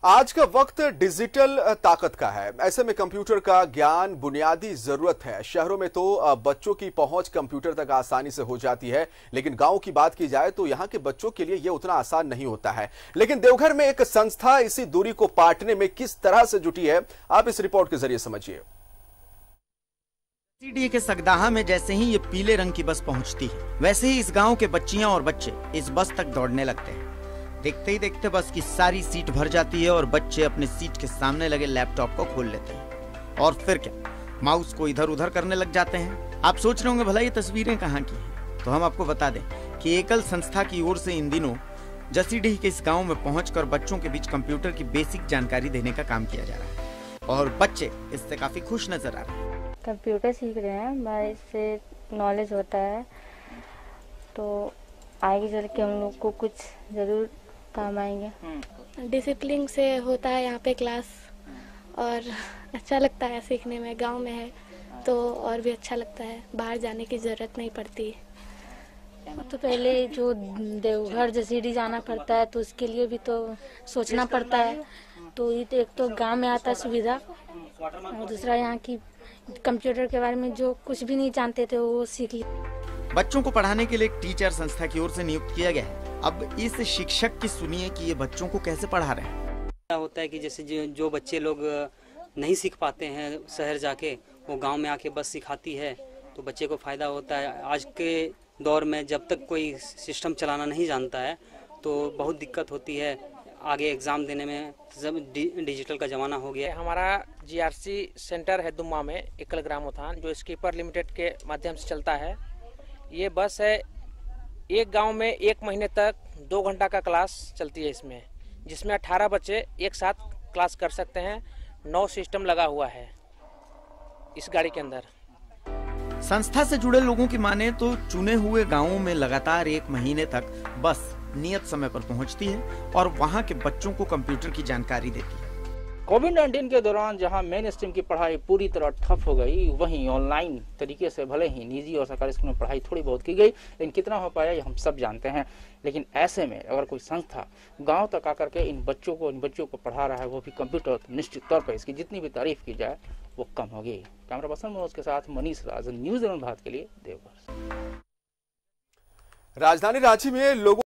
आज का वक्त डिजिटल ताकत का है। ऐसे में कंप्यूटर का ज्ञान बुनियादी जरूरत है। शहरों में तो बच्चों की पहुंच कंप्यूटर तक आसानी से हो जाती है, लेकिन गांव की बात की जाए तो यहां के बच्चों के लिए यह उतना आसान नहीं होता है। लेकिन देवघर में एक संस्था इसी दूरी को पाटने में किस तरह से जुटी है, आप इस रिपोर्ट के जरिए समझिए। सीडी के सगदाहा में जैसे ही ये पीले रंग की बस पहुंचती है, वैसे ही इस गांव के बच्चियां और बच्चे इस बस तक दौड़ने लगते हैं। देखते ही देखते बस की सारी सीट भर जाती है और बच्चे अपने सीट के सामने लगे लैपटॉप को खोल लेते हैं और फिर क्या, माउस को इधर उधर करने लग जाते हैं। आप सोच रहे होंगे भला ये तस्वीरें कहाँ की हैं? तो हम आपको बता दें कि एकल संस्था की ओर से इन दिनों जसीडीह के इस गांव में पहुंचकर बच्चों के बीच कंप्यूटर की बेसिक जानकारी देने का काम किया जा रहा है और बच्चे इससे काफी खुश नजर आ रहे हैं। कंप्यूटर सीख रहे हैं, हमारे इससे नॉलेज होता है तो आगे चल के हम लोग को कुछ जरूर काम आएंगे। डिसिप्लिन से होता है यहाँ पे क्लास और अच्छा लगता है सीखने में। गांव में है तो और भी अच्छा लगता है, बाहर जाने की ज़रूरत नहीं पड़ती। तो पहले जो देवघर जसीडीह जाना पड़ता है तो उसके लिए भी तो सोचना पड़ता है। तो ये एक तो गांव में आता है सुविधा और दूसरा यहाँ की कंप्यूटर के बारे में जो कुछ भी नहीं जानते थे वो सीख लिया। बच्चों को पढ़ाने के लिए एक टीचर संस्था की ओर से नियुक्त किया गया है। अब इस शिक्षक की सुनिए कि ये बच्चों को कैसे पढ़ा रहे हैं। क्या होता है कि जैसे जो बच्चे लोग नहीं सीख पाते हैं शहर जाके, वो गांव में आके बस सिखाती है तो बच्चे को फ़ायदा होता है। आज के दौर में जब तक कोई सिस्टम चलाना नहीं जानता है तो बहुत दिक्कत होती है आगे एग्ज़ाम देने में। जब डिजिटल का ज़माना हो गया। हमारा जीआरसी सेंटर है दुम्मा में, एकल ग्रामोत्थान, जो स्कीपर लिमिटेड के माध्यम से चलता है। ये बस है, एक गांव में 1 महीने तक 2 घंटा का क्लास चलती है इसमें, जिसमें 18 बच्चे एक साथ क्लास कर सकते हैं। 9 सिस्टम लगा हुआ है इस गाड़ी के अंदर। संस्था से जुड़े लोगों की माने तो चुने हुए गांवों में लगातार 1 महीने तक बस नियत समय पर पहुंचती है और वहां के बच्चों को कंप्यूटर की जानकारी देती है। कोविड-19 के दौरान जहां मेन स्ट्रीम की पढ़ाई पूरी तरह ठप हो गई, वहीं ऑनलाइन तरीके से भले ही निजी और सरकारी स्कूल में पढ़ाई थोड़ी बहुत की गई, लेकिन कितना हो पाया ये हम सब जानते हैं। लेकिन ऐसे में अगर कोई संस्था गांव तक आकर के इन बच्चों को पढ़ा रहा है, वो भी कंप्यूटर, तो निश्चित तौर पर इसकी जितनी भी तारीफ की जाए वो कम होगी। कैमरा पर्सन मनोज के साथ मनीष राज, न्यूज़ 11 भारत के लिए देवघर। राजधानी रांची में लोगों